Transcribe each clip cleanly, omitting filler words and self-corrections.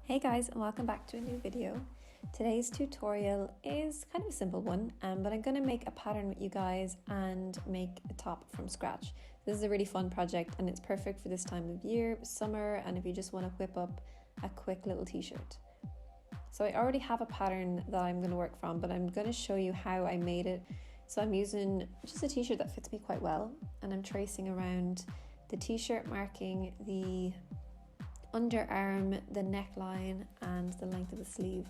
Hey guys, and welcome back to a new video. Today's tutorial is kind of a simple one, but I'm going to make a pattern with you guys and make a top from scratch. This is a really fun project and it's perfect for this time of year, summer, and if you just want to whip up a quick little t-shirt. So I already have a pattern that I'm going to work from, but I'm going to show you how I made it. So I'm using just a t-shirt that fits me quite well, and I'm tracing around the t-shirt, marking the underarm, the neckline, and the length of the sleeve.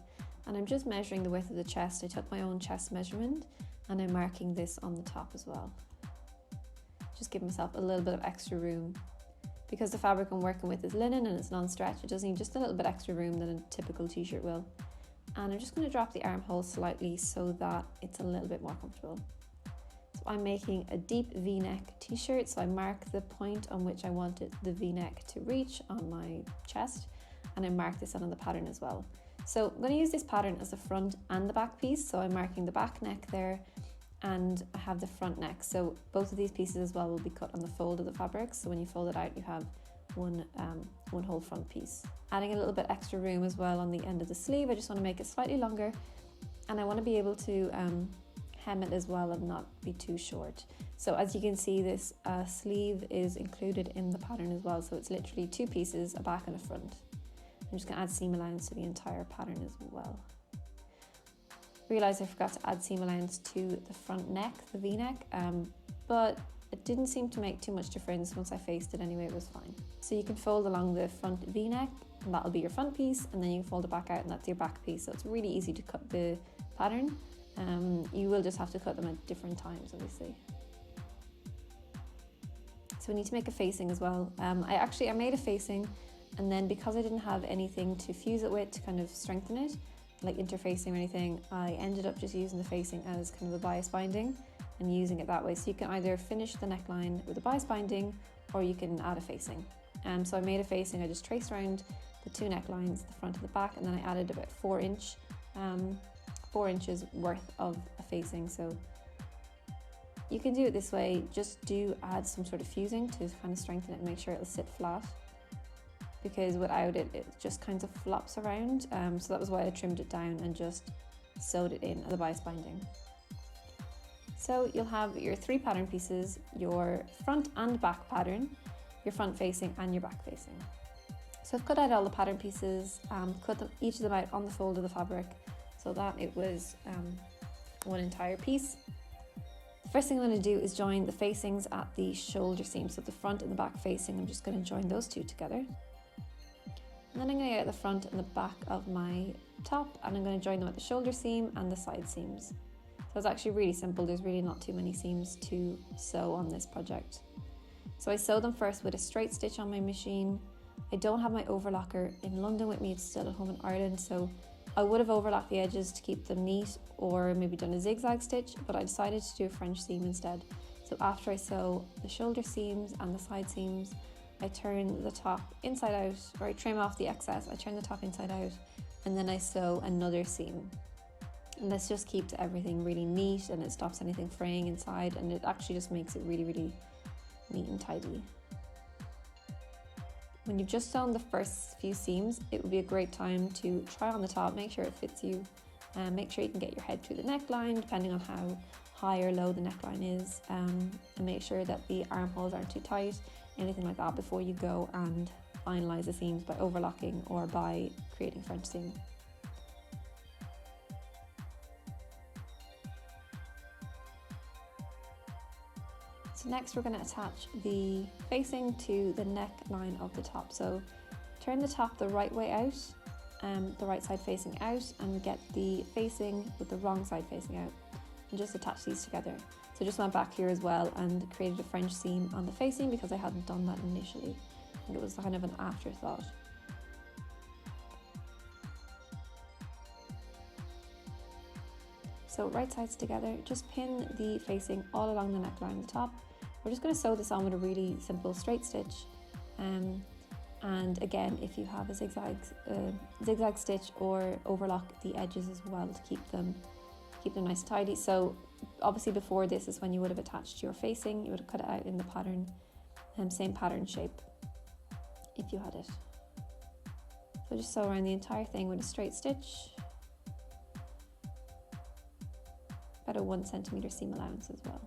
And I'm just measuring the width of the chest. I took my own chest measurement and I'm marking this on the top as well. Just give myself a little bit of extra room. Because the fabric I'm working with is linen and it's non-stretch, it does need just a little bit extra room than a typical t-shirt will. And I'm just going to drop the armhole slightly so that it's a little bit more comfortable. So I'm making a deep V-neck t-shirt, so I mark the point on which I wanted the V-neck to reach on my chest, and I mark this on the pattern as well. So I'm going to use this pattern as the front and the back piece, so I'm marking the back neck there, and I have the front neck. So both of these pieces as well will be cut on the fold of the fabric, so when you fold it out you have one whole front piece. Adding a little bit extra room as well on the end of the sleeve. I just want to make it slightly longer, and I want to be able to hem it as well and not be too short. So as you can see, this sleeve is included in the pattern as well, so it's literally two pieces, a back and a front. I'm just going to add seam allowance to the entire pattern as well. Realised I forgot to add seam allowance to the front neck, the V-neck, but it didn't seem to make too much difference. Once I faced it anyway, it was fine. So you can fold along the front V-neck and that'll be your front piece, and then you can fold it back out and that's your back piece. So it's really easy to cut the pattern. You will just have to cut them at different times, obviously. So we need to make a facing as well. I made a facing, and then because I didn't have anything to fuse it with to kind of strengthen it, like interfacing or anything, I ended up just using the facing as kind of a bias binding and using it that way. So you can either finish the neckline with a bias binding or you can add a facing. So I made a facing, I just traced around the two necklines, the front and the back, and then I added about 4 inches worth of a facing. So you can do it this way, just do add some sort of fusing to kind of strengthen it and make sure it'll sit flat, because without it, it just kind of flops around. So that was why I trimmed it down and just sewed it in as a bias binding. So you'll have your 3 pattern pieces, your front and back pattern, your front facing and your back facing. So I've cut out all the pattern pieces, cut each of them out on the fold of the fabric so that it was one entire piece. The first thing I'm going to do is join the facings at the shoulder seam. So the front and the back facing, I'm just going to join those two together. And then I'm going to get the front and the back of my top, and I'm going to join them at the shoulder seam and the side seams. So it's actually really simple. There's really not too many seams to sew on this project. So I sew them first with a straight stitch on my machine. I don't have my overlocker in London with me, it's still at home in Ireland, so I would have overlocked the edges to keep them neat, or maybe done a zigzag stitch, but I decided to do a French seam instead. So after I sew the shoulder seams and the side seams, I turn the top inside out, or I trim off the excess, I turn the top inside out, and then I sew another seam. And this just keeps everything really neat, and it stops anything fraying inside, and it actually just makes it really, really neat and tidy. When you've just sewn the first few seams, it would be a great time to try on the top, make sure it fits you, and make sure you can get your head through the neckline, depending on how high or low the neckline is, and make sure that the armholes aren't too tight, anything like that, before you go and finalise the seams by overlocking or by creating French seam. So next we're going to attach the facing to the neckline of the top. So turn the top the right way out, the right side facing out, and get the facing with the wrong side facing out, and just attach these together. So I just went back here as well and created a French seam on the facing because I hadn't done that initially. I think it was kind of an afterthought. So right sides together, just pin the facing all along the neckline at the top. We're just going to sew this on with a really simple straight stitch. And again, if you have a zigzag stitch, or overlock the edges as well to keep them nice and tidy. So obviously before this is when you would have attached your facing, you would have cut it out in the pattern, same pattern shape if you had it. So just sew around the entire thing with a straight stitch. About a 1 centimeter seam allowance as well.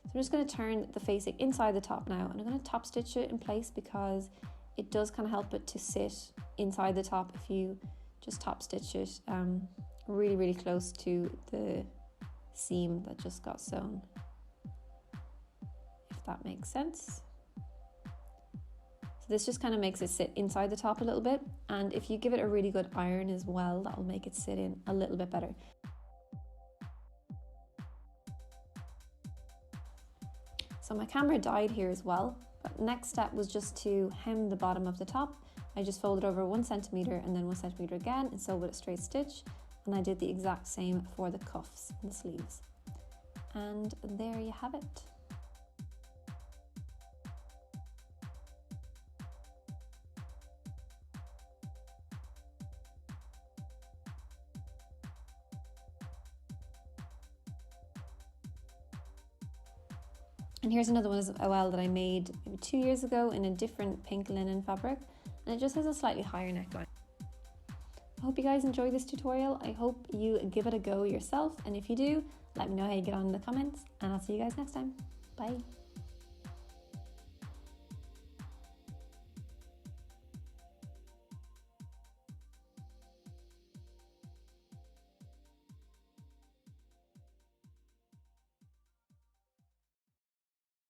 So I'm just going to turn the facing inside the top now, and I'm going to top stitch it in place because it does kind of help it to sit inside the top if you just top stitch it really close to the seam that just got sewn, if that makes sense. So this just kind of makes it sit inside the top a little bit, and if you give it a really good iron as well, that will make it sit in a little bit better. So my camera died here as well, but next step was just to hem the bottom of the top. I just folded over 1 centimeter and then 1 centimeter again and sewed with a straight stitch, and I did the exact same for the cuffs and the sleeves. And there you have it. And here's another one as well that I made maybe 2 years ago in a different pink linen fabric, and it just has a slightly higher neckline. I hope you guys enjoyed this tutorial. I hope you give it a go yourself, and if you do, let me know how you get on in the comments, and I'll see you guys next time. Bye.